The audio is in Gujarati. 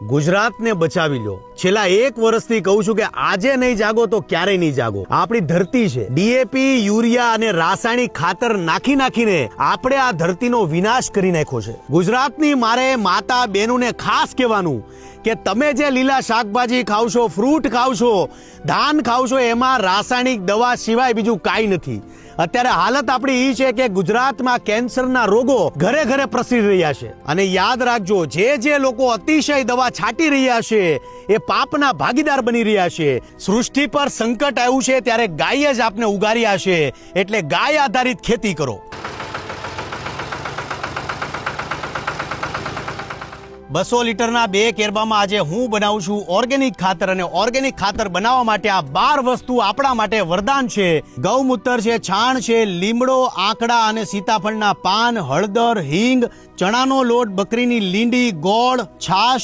ગુજરાતને બચાવી લો। છેલ્લા 1 વર્ષથી કહું છું કે આજે નહીં જાગો તો ક્યારેય નહીં જાગો। આપણી ધરતી છે, ડીએપી, યુરિયા અને રાસાયણિક ખાતર નાખીને આપણે આ ધરતીનો વિનાશ કરી નાખ્યો છે। ગુજરાતની મારે માતા બહેનોને ખાસ કહેવાનું કે તમે જે લીલા શાકભાજી ખાવ છો, ફ્રૂટ ખાવ છો, ધાન ખાવ છો, એમાં રાસાયણિક દવા સિવાય બીજું કાંઈ નથી। અત્યારે હાલત આપણી એ છે કે ગુજરાતમાં કેન્સરના રોગો ઘરે ઘરે પ્રસરી રહ્યા છે। અને યાદ રાખજો, જે લોકો અતિશય દવા છાંટી રહ્યા છે એ પાપના ભાગીદાર બની રહ્યા છે। સૃષ્ટિ પર સંકટ આવ્યું છે ત્યારે ગાય જ આપને ઉગાર્યા છે, એટલે ગાય આધારિત ખેતી કરો। 200 લીટરના 2 કેરબામાં આજે હું બનાવું છું ઓર્ગેનિક ખાતર, અને ઓર્ગેનિક ખાતર બનાવવા માટે આ 12 વસ્તુ આપણા માટે વરદાન છે। ગૌમૂત્ર છે, છાણ છે, લીમડો, આંકડા અને સીતાફળના પાન, હળદર, હિંગ, ચણાનો લોટ, બકરીની લીંડી, ગોળ, છાશ,